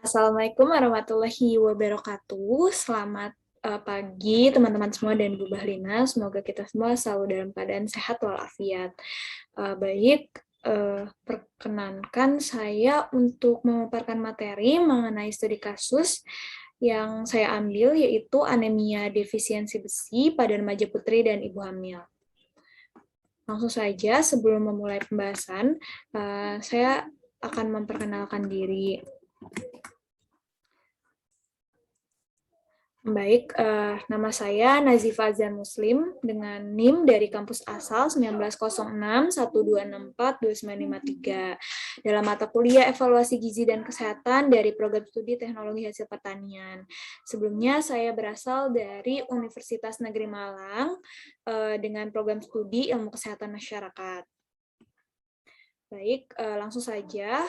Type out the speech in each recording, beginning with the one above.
Assalamualaikum warahmatullahi wabarakatuh. Selamat pagi teman-teman semua dan Bu Bahlina. Semoga kita semua selalu dalam keadaan sehat walafiat. Perkenankan saya untuk memaparkan materi mengenai studi kasus yang saya ambil, yaitu anemia defisiensi besi pada remaja putri dan ibu hamil. Langsung saja, sebelum memulai pembahasan, saya akan memperkenalkan diri. Baik, nama saya Nazifa Azan Muslim dengan NIM dari kampus asal 1906-1264-2953 dalam mata kuliah Evaluasi Gizi dan Kesehatan dari Program Studi Teknologi Hasil Pertanian. Sebelumnya saya berasal dari Universitas Negeri Malang dengan program studi Ilmu Kesehatan Masyarakat. Baik, langsung saja.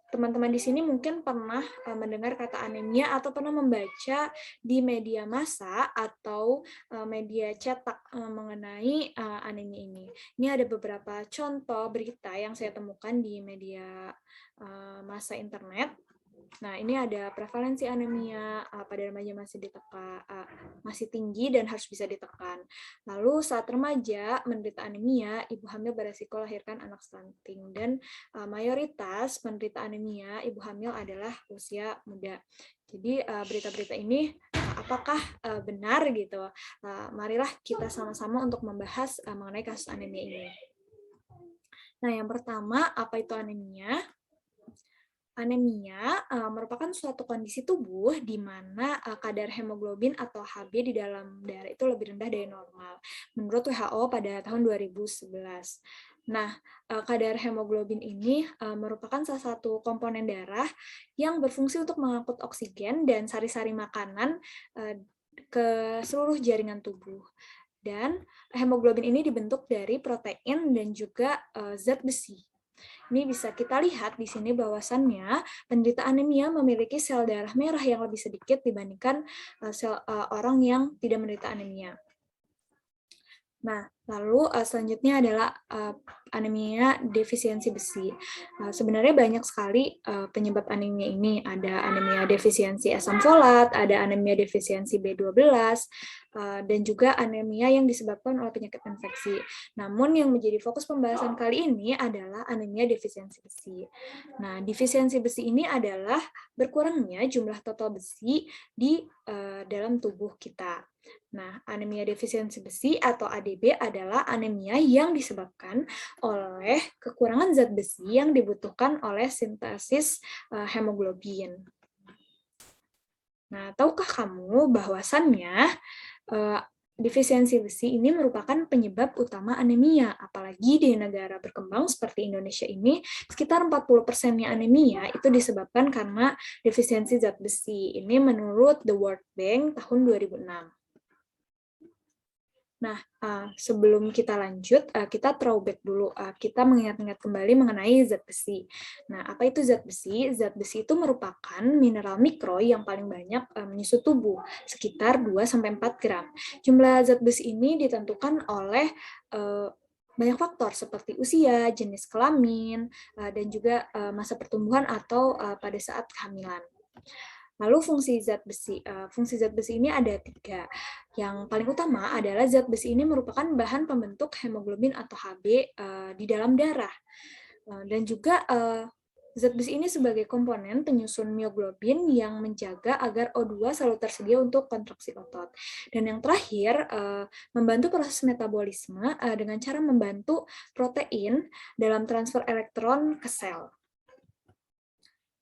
Teman-teman di sini mungkin pernah mendengar kata anemia atau pernah membaca di media massa atau media cetak mengenai anemia ini. Ini ada beberapa contoh berita yang saya temukan di media massa internet. Nah, ini ada prevalensi anemia pada remaja masih tinggi dan harus bisa ditekan. Lalu saat remaja menderita anemia, ibu hamil beresiko lahirkan anak stunting, dan mayoritas penderita anemia ibu hamil adalah usia muda. Jadi berita-berita ini apakah benar gitu? Marilah kita sama-sama untuk membahas mengenai kasus anemia ini. Nah, yang pertama, apa itu anemia? Anemia merupakan suatu kondisi tubuh di mana kadar hemoglobin atau Hb di dalam darah itu lebih rendah dari normal, menurut WHO pada tahun 2011. Nah, kadar hemoglobin ini merupakan salah satu komponen darah yang berfungsi untuk mengangkut oksigen dan sari-sari makanan ke seluruh jaringan tubuh. Dan hemoglobin ini dibentuk dari protein dan juga zat besi. Ini bisa kita lihat di sini bahwasannya penderita anemia memiliki sel darah merah yang lebih sedikit dibandingkan orang yang tidak menderita anemia. Nah, lalu selanjutnya adalah anemia defisiensi besi. Sebenarnya banyak sekali penyebab anemia ini. Ada anemia defisiensi asam folat, ada anemia defisiensi B12, dan juga anemia yang disebabkan oleh penyakit infeksi. Namun yang menjadi fokus pembahasan kali ini adalah anemia defisiensi besi. Nah, defisiensi besi ini adalah berkurangnya jumlah total besi di dalam tubuh kita. Nah, anemia defisiensi besi atau ADB adalah anemia yang disebabkan oleh kekurangan zat besi yang dibutuhkan oleh sintesis hemoglobin. Nah, tahukah kamu bahwasannya defisiensi besi ini merupakan penyebab utama anemia, apalagi di negara berkembang seperti Indonesia ini, sekitar 40%-nya anemia itu disebabkan karena defisiensi zat besi. Ini menurut The World Bank tahun 2006. Nah, sebelum kita lanjut, kita throwback dulu. Kita mengingat-ingat kembali mengenai zat besi. Nah, apa itu zat besi? Zat besi itu merupakan mineral mikro yang paling banyak menyusut tubuh, sekitar 2-4 gram. Jumlah zat besi ini ditentukan oleh banyak faktor seperti usia, jenis kelamin, dan juga masa pertumbuhan atau pada saat kehamilan. Lalu fungsi zat besi ini ada 3. Yang paling utama adalah zat besi ini merupakan bahan pembentuk hemoglobin atau Hb di dalam darah. Dan juga zat besi ini sebagai komponen penyusun mioglobin yang menjaga agar O2 selalu tersedia untuk kontraksi otot. Dan yang terakhir, membantu proses metabolisme dengan cara membantu protein dalam transfer elektron ke sel.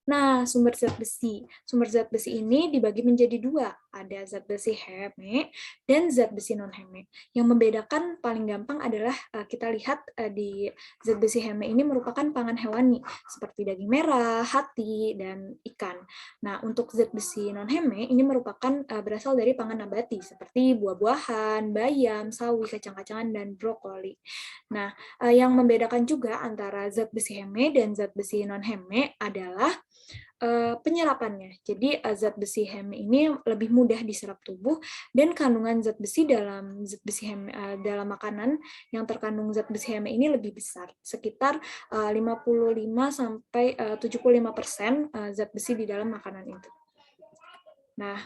Nah, sumber zat besi. Sumber zat besi ini dibagi menjadi 2. Ada zat besi heme dan zat besi non-heme. Yang membedakan paling gampang adalah kita lihat di zat besi heme ini merupakan pangan hewani, seperti daging merah, hati, dan ikan. Nah, untuk zat besi non-heme ini merupakan berasal dari pangan nabati, seperti buah-buahan, bayam, sawi, kacang-kacangan, dan brokoli. Nah, yang membedakan juga antara zat besi heme dan zat besi non-heme adalah penyerapannya. Jadi zat besi heme ini lebih mudah diserap tubuh, dan kandungan zat besi dalam dalam makanan yang terkandung zat besi heme ini lebih besar, sekitar 55-75% zat besi di dalam makanan itu. Nah,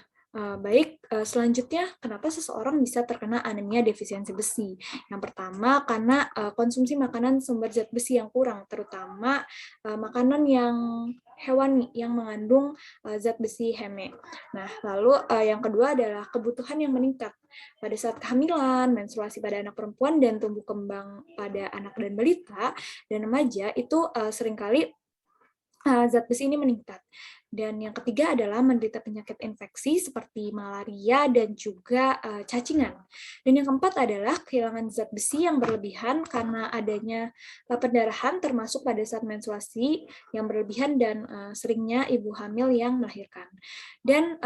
baik, selanjutnya kenapa seseorang bisa terkena anemia defisiensi besi? Yang pertama, karena konsumsi makanan sumber zat besi yang kurang, terutama makanan yang hewani yang mengandung zat besi heme. Nah, lalu yang kedua adalah kebutuhan yang meningkat pada saat kehamilan, menstruasi pada anak perempuan, dan tumbuh kembang pada anak dan balita dan remaja itu seringkali zat besi ini meningkat. Dan yang ketiga adalah menderita penyakit infeksi seperti malaria dan juga cacingan. Dan yang keempat adalah kehilangan zat besi yang berlebihan karena adanya pendarahan, termasuk pada saat menstruasi yang berlebihan dan seringnya ibu hamil yang melahirkan. Dan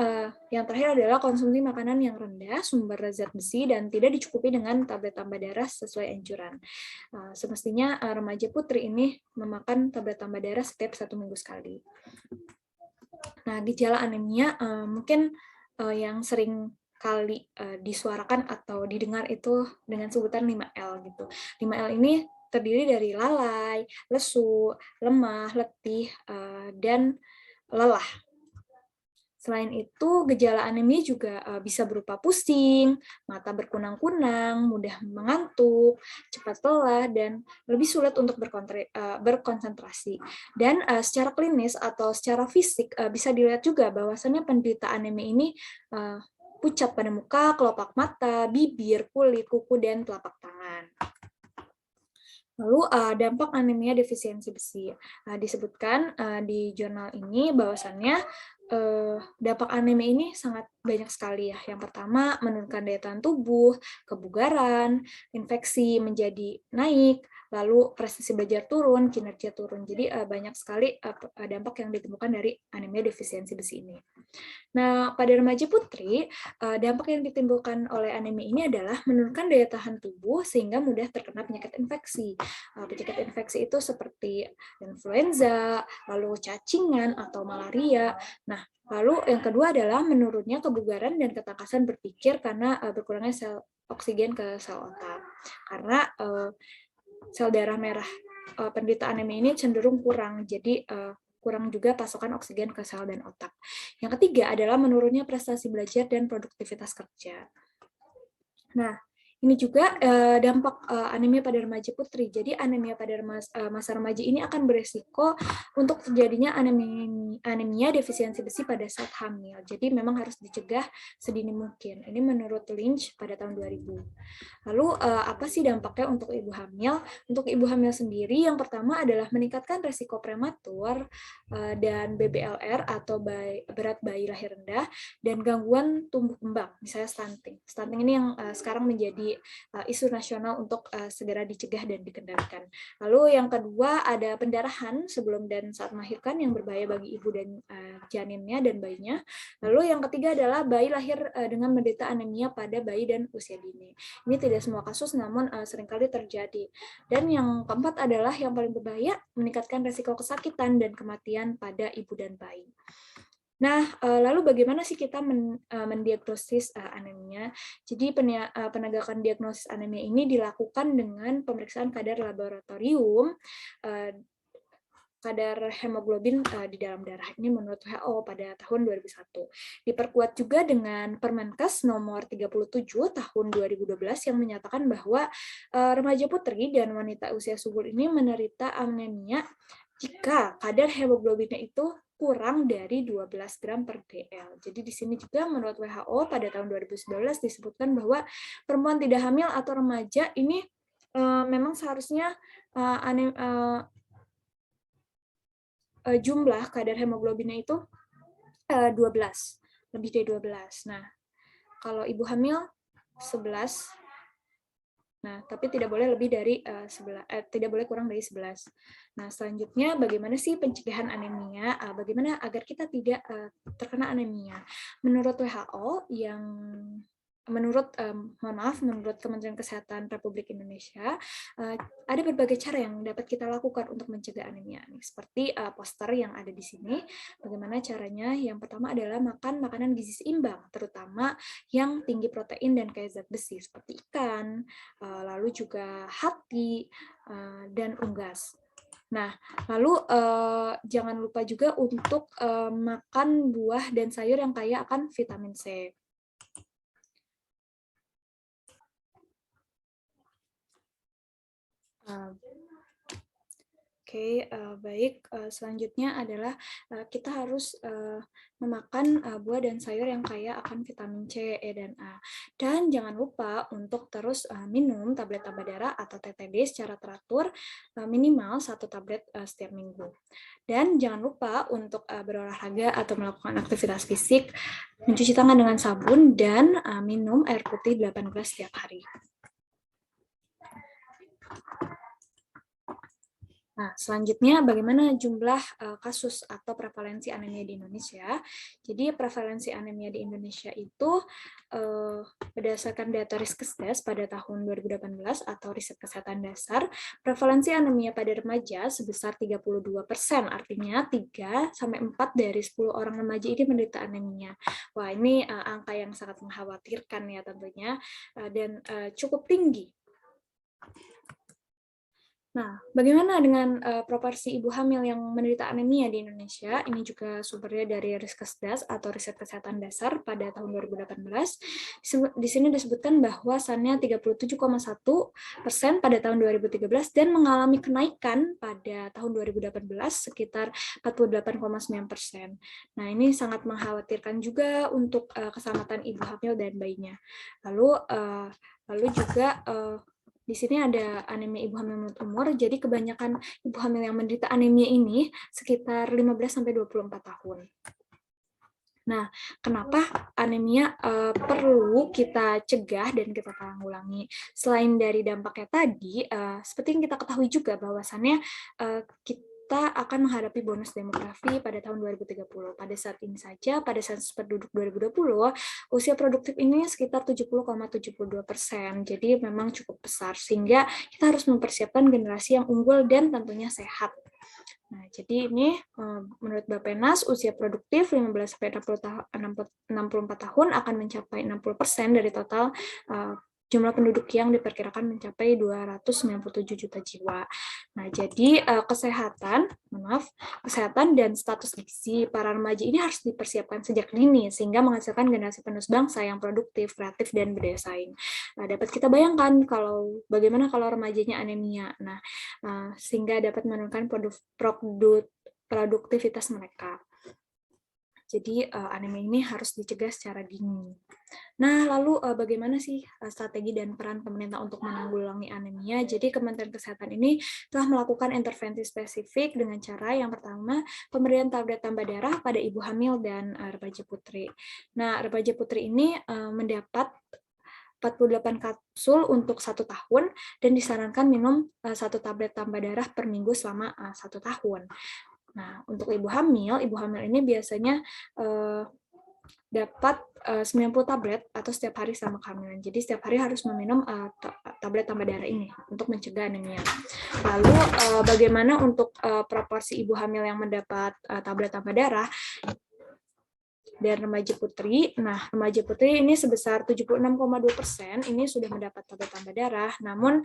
yang terakhir adalah konsumsi makanan yang rendah sumber zat besi dan tidak dicukupi dengan tablet tambah darah sesuai anjuran. Semestinya remaja putri ini memakan tablet tambah darah setiap 1 minggu sekali. Nah, gejala anemia mungkin yang sering kali disuarakan atau didengar itu dengan sebutan 5L gitu. 5L ini terdiri dari lalai, lesu, lemah, letih, dan lelah. Selain itu, gejala anemia juga bisa berupa pusing, mata berkunang-kunang, mudah mengantuk, cepat lelah, dan lebih sulit untuk berkonsentrasi. Dan secara klinis atau secara fisik bisa dilihat juga bahwasannya penderita anemia ini pucat pada muka, kelopak mata, bibir, kulit, kuku, dan telapak tangan. Lalu dampak anemia defisiensi besi. Disebutkan di jurnal ini bahwasannya dampak anemia ini sangat banyak sekali ya. Yang pertama, menurunkan daya tahan tubuh, kebugaran, infeksi menjadi naik, lalu prestasi belajar turun, kinerja turun. Jadi banyak sekali dampak yang ditemukan dari anemia defisiensi besi ini. Nah, pada remaja putri, dampak yang ditimbulkan oleh anemia ini adalah menurunkan daya tahan tubuh sehingga mudah terkena penyakit infeksi. Penyakit infeksi itu seperti influenza, lalu cacingan atau malaria. Nah, lalu yang kedua adalah menurunnya kebugaran dan ketangkasan berpikir karena berkurangnya sel oksigen ke sel otak. Karena sel darah merah penderita anemia ini cenderung kurang, jadi kurang juga pasokan oksigen ke sel dan otak. Yang ketiga adalah menurunnya prestasi belajar dan produktivitas kerja. Nah, ini juga dampak anemia pada remaja putri. Jadi anemia pada masa remaja ini akan beresiko untuk terjadinya anemia defisiensi besi pada saat hamil. Jadi memang harus dicegah sedini mungkin. Ini menurut Lynch pada tahun 2000. Lalu apa sih dampaknya untuk ibu hamil? Untuk ibu hamil sendiri, yang pertama adalah meningkatkan resiko prematur dan BBLR atau berat bayi lahir rendah, dan gangguan tumbuh kembang, misalnya stunting. Stunting ini yang sekarang menjadi isu nasional untuk segera dicegah dan dikendalikan. Lalu yang kedua ada pendarahan sebelum dan saat melahirkan yang berbahaya bagi ibu dan janinnya dan bayinya. Lalu yang ketiga adalah bayi lahir dengan menderita anemia pada bayi dan usia dini. Ini tidak semua kasus, namun seringkali terjadi. Dan yang keempat adalah yang paling berbahaya, meningkatkan resiko kesakitan dan kematian pada ibu dan bayi. Nah, lalu bagaimana sih kita mendiagnosis anemia? Jadi penegakan diagnosis anemia ini dilakukan dengan pemeriksaan kadar laboratorium, kadar hemoglobin di dalam darah ini menurut WHO pada tahun 2001. Diperkuat juga dengan Permenkes nomor 37 tahun 2012 yang menyatakan bahwa remaja putri dan wanita usia subur ini menderita anemia jika kadar hemoglobinnya itu kurang dari 12 gram per dl. Jadi di sini juga menurut WHO pada tahun 2019 disebutkan bahwa perempuan tidak hamil atau remaja ini memang seharusnya jumlah kadar hemoglobinnya itu 12, lebih dari 12. Nah, kalau ibu hamil 11. Nah, tapi tidak boleh lebih dari tidak boleh kurang dari 11. Nah, selanjutnya bagaimana sih pencegahan anemia? Bagaimana agar kita tidak terkena anemia? Menurut WHO yang menurut Kementerian Kesehatan Republik Indonesia, ada berbagai cara yang dapat kita lakukan untuk mencegah anemia. Seperti poster yang ada di sini. Bagaimana caranya? Yang pertama adalah makan makanan gizi seimbang, terutama yang tinggi protein dan kaya zat besi, seperti ikan, lalu juga hati, dan unggas. Nah, lalu jangan lupa juga untuk makan buah dan sayur yang kaya akan vitamin C. Oke, baik. Selanjutnya adalah kita harus memakan buah dan sayur yang kaya akan vitamin C, E, dan A. Dan jangan lupa untuk terus minum tablet tambah darah atau TTD secara teratur, minimal 1 tablet setiap minggu. Dan jangan lupa untuk berolahraga atau melakukan aktivitas fisik, mencuci tangan dengan sabun, dan minum air putih 8 gelas setiap hari. Nah, selanjutnya bagaimana jumlah kasus atau prevalensi anemia di Indonesia? Jadi prevalensi anemia di Indonesia itu berdasarkan data Riskesdas pada tahun 2018 atau riset kesehatan dasar, prevalensi anemia pada remaja sebesar 32%, artinya 3-4 dari 10 orang remaja ini menderita anemia. Wah, ini angka yang sangat mengkhawatirkan ya tentunya, dan cukup tinggi. Nah, bagaimana dengan proporsi ibu hamil yang menderita anemia di Indonesia? Ini juga sumbernya dari Riskesdas atau Riset Kesehatan Dasar pada tahun 2018. Di sini disebutkan bahwasannya 37,1% pada tahun 2013 dan mengalami kenaikan pada tahun 2018 sekitar 48,9%. Nah, ini sangat mengkhawatirkan juga untuk keselamatan ibu hamil dan bayinya. Lalu juga di sini ada anemia ibu hamil menurut umur, jadi kebanyakan ibu hamil yang menderita anemia ini sekitar 15-24 tahun. Nah, kenapa anemia perlu kita cegah dan kita tanggulangi? Selain dari dampaknya tadi, seperti yang kita ketahui juga bahwasannya kita akan menghadapi bonus demografi pada tahun 2030. Pada saat ini saja, pada sensus penduduk 2020, usia produktif ini sekitar 70,72%. Jadi memang cukup besar, sehingga kita harus mempersiapkan generasi yang unggul dan tentunya sehat. Nah, jadi ini menurut Bappenas, usia produktif 15-64 tahun akan mencapai 60% dari total jumlah penduduk yang diperkirakan mencapai 297 juta jiwa. Nah, jadi kesehatan dan status gizi para remaja ini harus dipersiapkan sejak dini sehingga menghasilkan generasi penerus bangsa yang produktif, kreatif, dan berdaya saing. Nah, dapat kita bayangkan bagaimana kalau remajanya anemia. Nah, sehingga dapat menurunkan produktivitas mereka. Jadi anemia ini harus dicegah secara dini. Nah, lalu bagaimana sih strategi dan peran pemerintah untuk menanggulangi anemia? Jadi Kementerian Kesehatan ini telah melakukan intervensi spesifik dengan cara yang pertama, pemberian tablet tambah darah pada ibu hamil dan remaja putri. Nah, remaja putri ini mendapat 48 kapsul untuk 1 tahun dan disarankan minum 1 tablet tambah darah per minggu selama 1 tahun. Nah, untuk ibu hamil ini biasanya dapat 90 tablet atau setiap hari selama kehamilan. Jadi setiap hari harus meminum tablet tambah darah ini untuk mencegah anemia. Lalu bagaimana untuk proporsi ibu hamil yang mendapat tablet tambah darah dan remaja putri? Nah, remaja putri ini sebesar 76,2% ini sudah mendapat tablet tambah darah. Namun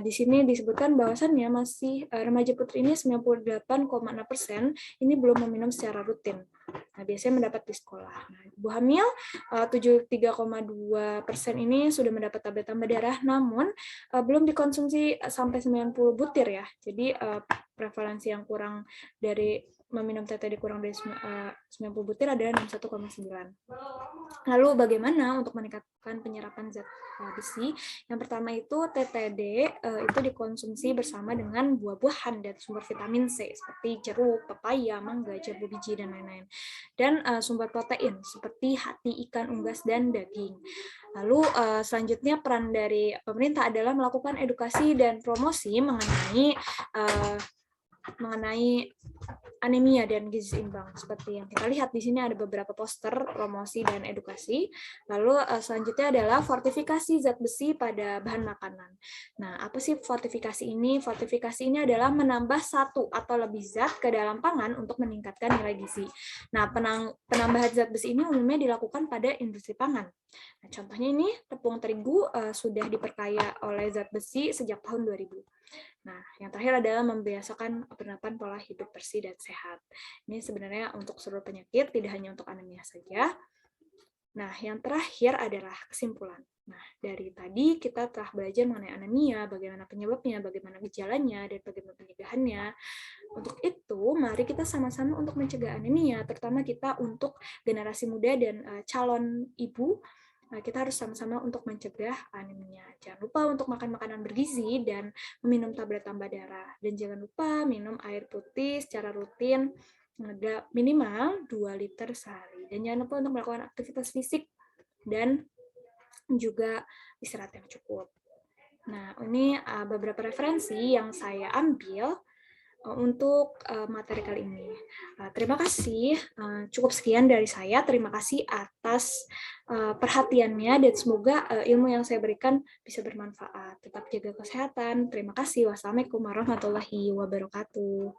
di sini disebutkan bahwasannya masih remaja putri ini 98,6% ini belum meminum secara rutin. Nah, biasanya mendapat di sekolah. Nah, ibu hamil 73,2% ini sudah mendapat tablet tambah darah, namun belum dikonsumsi sampai 90 butir ya. Jadi prevalensi yang kurang dari meminum TTD kurang dari 90 butir adalah 61,9. Lalu bagaimana untuk meningkatkan penyerapan zat besi? Yang pertama itu TTD itu dikonsumsi bersama dengan buah-buahan dan sumber vitamin C seperti jeruk, pepaya, mangga, jambu biji, dan lain-lain. Dan sumber protein seperti hati, ikan, unggas, dan daging. Lalu selanjutnya peran dari pemerintah adalah melakukan edukasi dan promosi mengenai anemia dan gizi seimbang. Seperti yang kita lihat di sini ada beberapa poster promosi dan edukasi. Lalu selanjutnya adalah fortifikasi zat besi pada bahan makanan. Nah, apa sih fortifikasi ini? Fortifikasi ini adalah menambah satu atau lebih zat ke dalam pangan untuk meningkatkan nilai gizi. Nah, penambahan zat besi ini umumnya dilakukan pada industri pangan. Nah, contohnya ini tepung terigu sudah diperkaya oleh zat besi sejak tahun 2000. Nah, yang terakhir adalah membiasakan penerapan pola hidup bersih dan sehat. Ini sebenarnya untuk seluruh penyakit, tidak hanya untuk anemia saja. Nah, yang terakhir adalah kesimpulan. Nah, dari tadi kita telah belajar mengenai anemia, bagaimana penyebabnya, bagaimana gejalanya, dan bagaimana pencegahannya. Untuk itu, mari kita sama-sama untuk mencegah anemia, terutama kita untuk generasi muda dan calon ibu. Kita harus sama-sama untuk mencegah anemia. Jangan lupa untuk makan makanan bergizi dan meminum tablet tambah darah. Dan jangan lupa minum air putih secara rutin minimal 2 liter sehari. Dan jangan lupa untuk melakukan aktivitas fisik dan juga istirahat yang cukup. Nah, ini beberapa referensi yang saya ambil untuk materi kali ini. Terima kasih, cukup sekian dari saya. Terima kasih atas perhatiannya dan semoga ilmu yang saya berikan bisa bermanfaat. Tetap jaga kesehatan. Terima kasih. Wassalamualaikum warahmatullahi wabarakatuh.